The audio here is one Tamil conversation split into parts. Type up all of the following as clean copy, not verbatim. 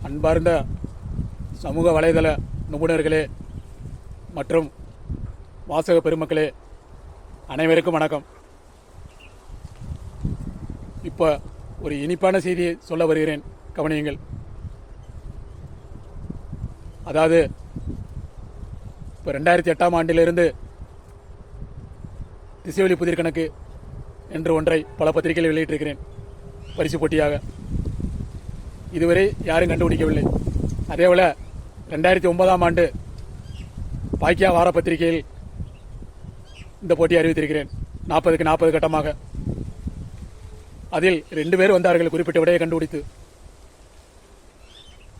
அன்பார்ந்த சமூக வலைதள நிபுணர்களே மற்றும் வாசக பெருமக்களே, அனைவருக்கும் வணக்கம். இப்போ ஒரு இனிப்பான செய்தியை சொல்ல வருகிறேன், கவனியுங்கள். அதாவது இப்போ 2008ஆம் ஆண்டிலிருந்து திசைவெளி புதிர் கணக்கு என்று ஒன்றை பல பத்திரிகைகள் வெளியிட்டிருக்கிறேன் பரிசு போட்டியாக. இதுவரை யாரும் கண்டுபிடிக்கவில்லை. அதேபோல 2009ஆம் ஆண்டு பாக்கியா வார பத்திரிகையில் இந்த போட்டியை அறிவித்திருக்கிறேன், 40க்கு 40 கட்டமாக. அதில் 2 பேர் வந்தார்கள் குறிப்பிட்ட விடையை கண்டுபிடித்து.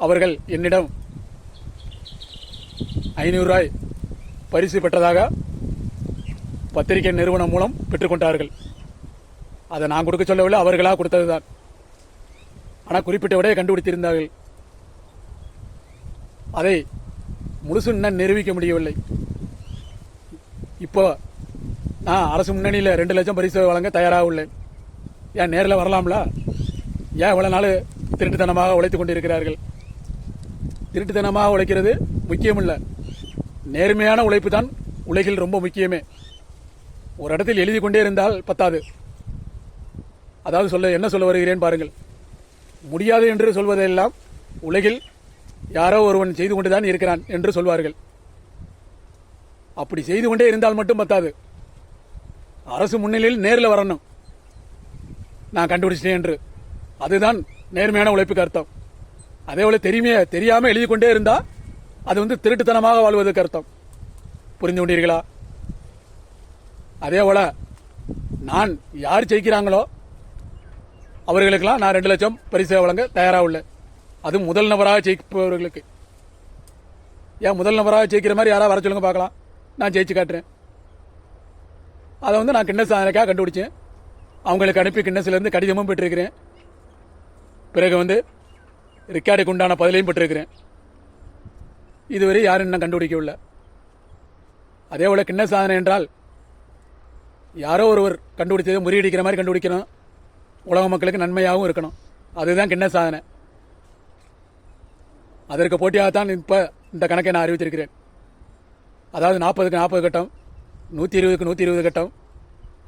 அவர்கள் என்னிடம் 500 ரூபாய் பரிசு பெற்றதாக பத்திரிகை நிறுவனம் மூலம் பெற்றுக்கொண்டார்கள். அதை நான் கொடுக்க சொல்லவில்லை, அவர்களாக கொடுத்ததுதான். ஆனால் குறிப்பிட்ட விடையை கண்டுபிடித்திருந்தார்கள். அதை முழுசு இன்னும் நிரூபிக்க முடியவில்லை. இப்போ நான் அரசு முன்னணியில் 2 லட்சம் பரிசு வழங்க தயாராக உள்ளேன். ஏன் நேரில் வரலாம்ல? ஏன் இவ்வளவு நாள் திருட்டுத்தனமாக உழைத்துக் கொண்டிருக்கிறார்கள்? திருட்டுத்தனமாக உழைக்கிறது முக்கியமில்லை, நேர்மையான உழைப்பு தான் உலகில் ரொம்ப முக்கியமே. ஒரு இடத்தில் எழுதி கொண்டே இருந்தால் பத்தாது. அதாவது என்ன சொல்ல வருகிறேன் பாருங்கள். முடியாது என்று சொல்வதெல்லாம் உலகில் யாரோ ஒருவன் செய்து கொண்டுதான் இருக்கிறான் என்று சொல்வார்கள். அப்படி செய்து கொண்டே இருந்தால் மட்டும் பத்தாது, அரசு முன்னிலையில் நேரில் வரணும், நான் கண்டுபிடிச்சிட்டேன் என்று. அதுதான் நேர்மையான உழைப்புக்கு அர்த்தம். அதே போல தெரியாம எழுதி கொண்டே இருந்தா அது திருட்டுத்தனமாக வாழ்வதற்கு அர்த்தம். புரிந்து கொண்டீர்களா? அதே போல நான் யார் ஜெயிக்கிறாங்களோ அவர்களுக்கெல்லாம் நான் 2 லட்சம் பரிசு வழங்க தயாராக உள்ளேன். அது முதல் நபராக ஜெயிப்பவர்களுக்கு. ஏன் முதல் நபராக ஜெயிக்கிற மாதிரி யாராவது வர சொல்லுங்க பார்க்கலாம், நான் ஜெயிச்சு காட்டுறேன். அதை நான் கின்னஸ் சாதனைக்காக கண்டுபிடிச்சேன். அவங்களுக்கு அனுப்பி கின்னஸ்லேருந்து கடிதமும் பெற்றிருக்கிறேன். பிறகு ரெக்கார்டுக்கு உண்டான பதிலையும் பெற்றிருக்கிறேன். இதுவரை யாரும் இன்னும் கண்டுபிடிக்கவில்லை. அதே போல கின்னஸ் சாதனை என்றால் யாரோ ஒருவர் கண்டுபிடிச்சதை முறியடிக்கிற மாதிரி கண்டுபிடிக்கணும், உலக மக்களுக்கு நன்மையாகவும் இருக்கணும். அதுதான் கின்னஸ் சாதனை. அதற்கு போட்டியாகத்தான் இப்போ இந்த கணக்கை நான் அறிவித்திருக்கிறேன். அதாவது 40க்கு 40 கட்டம், 120க்கு 120 கட்டம்,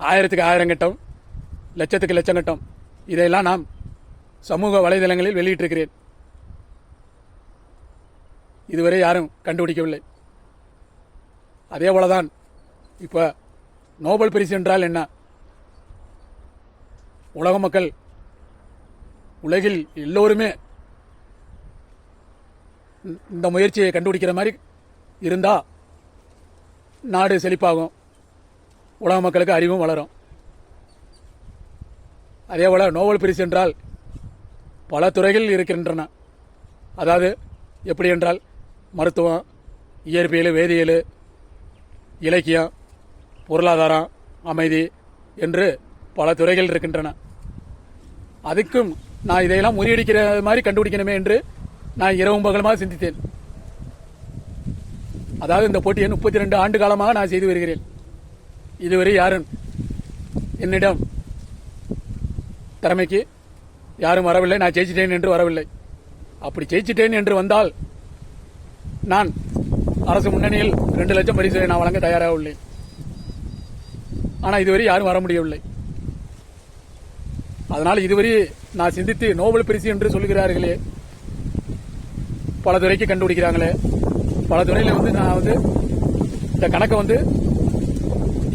1000க்கு 1000 கட்டம், லட்சத்துக்கு லட்சம் கட்டம். இதையெல்லாம் நாம் சமூக வலைதளங்களில் வெளியிட்டிருக்கிறேன். இதுவரை யாரும் கண்டுபிடிக்கவில்லை. அதே போலதான் இப்போ நோபல் பரிசு என்றால் என்ன? உலக மக்கள், உலகில் எல்லோருமே இந்த முயற்சியை கண்டுபிடிக்கிற மாதிரி இருந்தா நாடு செழிப்பாகும், உலக மக்களுக்கு அறிவும் வளரும். அதே போல நோபல் பரிசு என்றால் பல துறைகள் இருக்கின்றன. அதாவது எப்படி என்றால் மருத்துவம், இயற்பியல், வேதியியல், இலக்கியம், பொருளாதாரம், அமைதி என்று பல துறைகள் இருக்கின்றன. அதுக்கும் நான் இதையெல்லாம் முறியடிக்கிற மாதிரி கண்டுபிடிக்கணுமே என்று நான் இரவும் பகலமாக சிந்தித்தேன். அதாவது இந்த போட்டியை 32 ஆண்டு காலமாக நான் செய்து வருகிறேன். இதுவரை யாரும் என்னிடம் திறமைக்கு யாரும் வரவில்லை, நான் ஜெயிச்சிட்டேன் என்று வரவில்லை. அப்படி ஜெயிச்சிட்டேன் என்று வந்தால் நான் அரசு முன்னணியில் 2 லட்சம் பரிசு நான் வழங்க தயாராக உள்ளேன். ஆனால் இதுவரை யாரும் வர முடியவில்லை. அதனால் இதுவரை நான் சிந்தித்து நோபல் பரிசு என்று சொல்லுகிறார்களே, பல துறைக்கு கண்டுபிடிக்கிறாங்களே, பல துறையில் நான் இந்த கணக்கை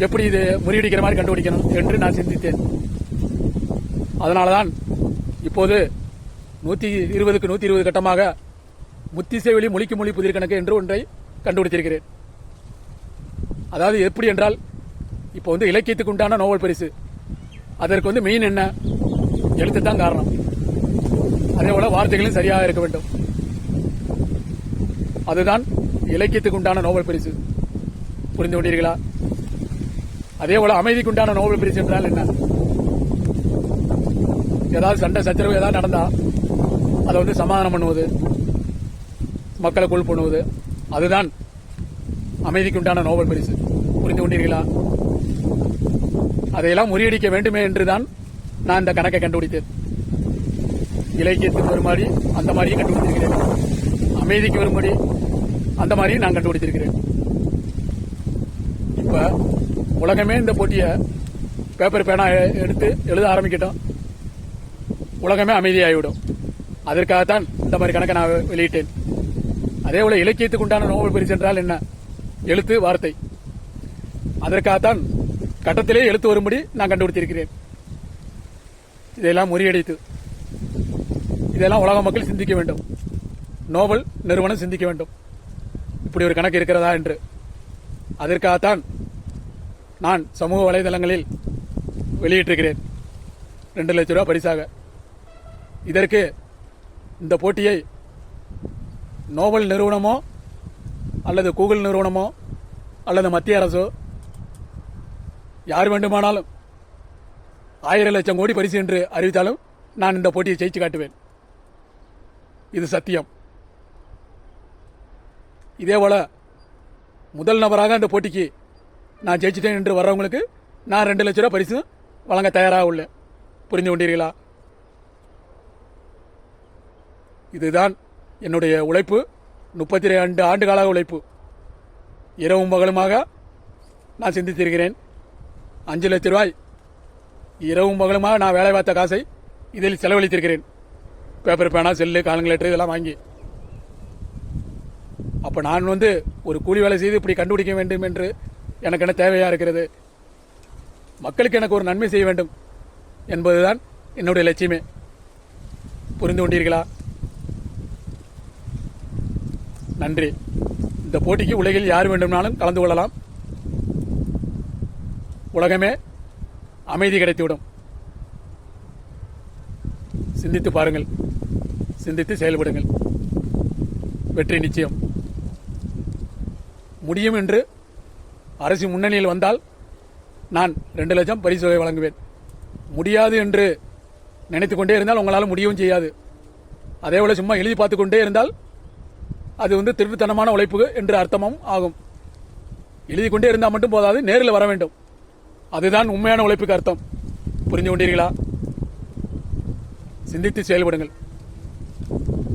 எப்படி இது முறியடிக்கிற மாதிரி கண்டுபிடிக்கணும் என்று நான் சிந்தித்தேன். அதனாலதான் இப்போது 120க்கு 120 கட்டமாக முத்திசைவெளி மொழிக்கு மொழி புதிர் கணக்கு என்று ஒன்றை கண்டுபிடித்திருக்கிறேன். அதாவது எப்படி என்றால் இப்போ இலக்கியத்துக்கு உண்டான நோபல் பரிசு, அதற்கு மெயின் என்ன? எழுத்து தான் காரணம். அதே போல வார்த்தைகளும் சரியாக இருக்க வேண்டும். அதுதான் இலக்கியத்துக்கு உண்டான நோபல் பரிசு. புரிந்து கொண்டீர்களா? அதே போல அமைதிக்கு உண்டான நோபல் பரிசு என்றால் என்ன? ஏதாவது சண்டை சச்சரவு ஏதாவது நடந்தா அதை சமாதானம் பண்ணுவது, மக்களை கொள் பண்ணுவது, அதுதான் அமைதிக்கு உண்டான நோபல் பரிசு. புரிந்து கொண்டீர்களா? அதையெல்லாம் முறியடிக்க வேண்டுமே என்றுதான் நான் இந்த கணக்கை கண்டுபிடித்தேன். இலக்கியத்துக்கு வருமாடி அந்த மாதிரியும் கண்டுபிடிச்சிருக்கிறேன். அமைதிக்கு வரும்படி அந்த மாதிரியும் நான் கண்டுபிடிச்சிருக்கிறேன். இப்ப உலகமே இந்த போட்டியை பேப்பர் பேனா எடுத்து எழுத ஆரம்பிக்கட்டும், உலகமே அமைதியாகிவிடும். அதற்காகத்தான் இந்த மாதிரி கணக்கை நான் வெளியிட்டேன். அதே போல இலக்கியத்துக்கு உண்டான நோபல் பரிசு என்றால் என்ன? எழுத்து, வார்த்தை. அதற்காகத்தான் கட்டத்திலே எழுத்து வரும்படி நான் கண்டுபிடித்திருக்கிறேன். இதெல்லாம் முறியடித்து இதெல்லாம் உலக மக்கள் சிந்திக்க வேண்டும். நோபல் நிறுவனம் சிந்திக்க வேண்டும், இப்படி ஒரு கணக்கு இருக்கிறதா என்று. அதற்காகத்தான் நான் சமூக வலைதளங்களில் வெளியிட்டிருக்கிறேன் 2 லட்சம் ரூபாய் பரிசாக. இதற்கு இந்த போட்டியை நோபல் நிறுவனமோ அல்லது கூகுள் நிறுவனமோ அல்லது மத்திய அரசோ யார் வேண்டுமானாலும் 1000 லட்சம் கோடி பரிசு என்று அறிவித்தாலும் நான் இந்த போட்டியை ஜெயிச்சு காட்டுவேன். இது சத்தியம். இதேபோல முதல் நபராக அந்த போட்டிக்கு நான் ஜெயிச்சிட்டேன் என்று வர்றவங்களுக்கு நான் 2 லட்சம் ரூபாய் பரிசு வழங்க தயாராக உள்ளேன். புரிந்து கொண்டீர்களா? இதுதான் என்னுடைய உழைப்பு. 32 ஆண்டு கால உழைப்பு. இரவும் பகலுமாக நான் சிந்தித்திருக்கிறேன். 5 லட்சம் ரூபாய் இரவும் பகலுமாக நான் வேலை பார்த்த காசை இதில் செலவழித்திருக்கிறேன். பேப்பர் பேனா, செல்லு, கால்குலேட்டர் இதெல்லாம் வாங்கி. அப்ப நான் ஒரு கூலி வேலை செய்து இப்படி கண்டுபிடிக்க வேண்டும் என்று எனக்கு என்ன தேவையா இருக்கிறது? மக்களுக்கு எனக்கு ஒரு நன்மை செய்ய வேண்டும் என்பதுதான் என்னுடைய லட்சியமே. புரிந்து கொண்டீர்களா? நன்றி. இந்த போட்டிக்கு உலகில் யார் வேண்டுமானாலும் கலந்து கொள்ளலாம். உலகமே அமைதி கிடைத்துவிடும். சிந்தித்து பாருங்கள், சிந்தித்து செயல்படுங்கள். வெற்றி நிச்சயம். முடியும் என்று அரசு முன்னணியில் வந்தால் நான் 2 லட்சம் பரிசு தொகை வழங்குவேன். முடியாது என்று நினைத்துக் கொண்டே இருந்தால் உங்களால் முடியவும் செய்யாது. அதேபோல சும்மா எழுதி பார்த்துக் கொண்டே இருந்தால் அது திருட்டுத்தனமான உழைப்பு என்று அர்த்தமும் ஆகும். எழுதி கொண்டே இருந்தால் மட்டும் போதாது, நேரில் வர வேண்டும். அதுதான் உண்மையான உழைப்புக்கு அர்த்தம். புரிந்து கொண்டீர்களா? சிந்தித்து செயல்படுங்கள்.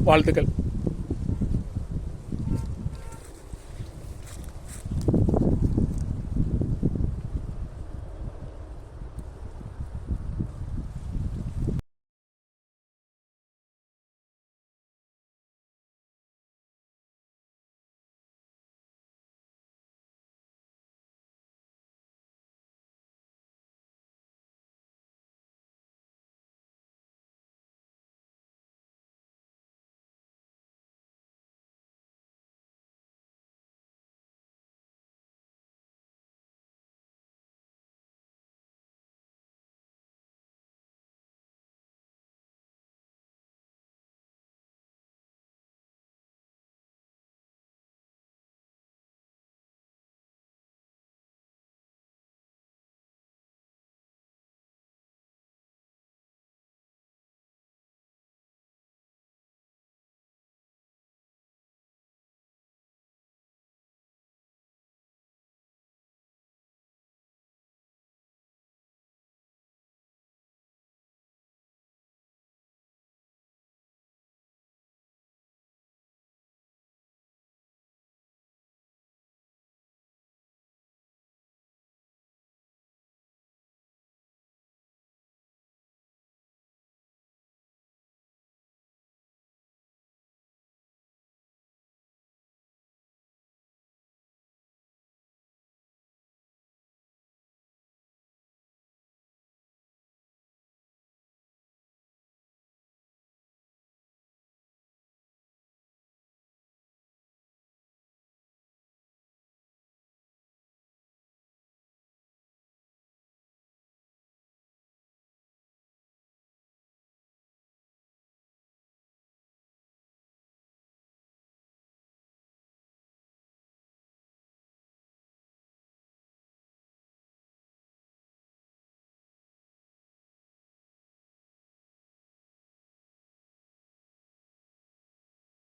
வாழ்த்துக்கள்.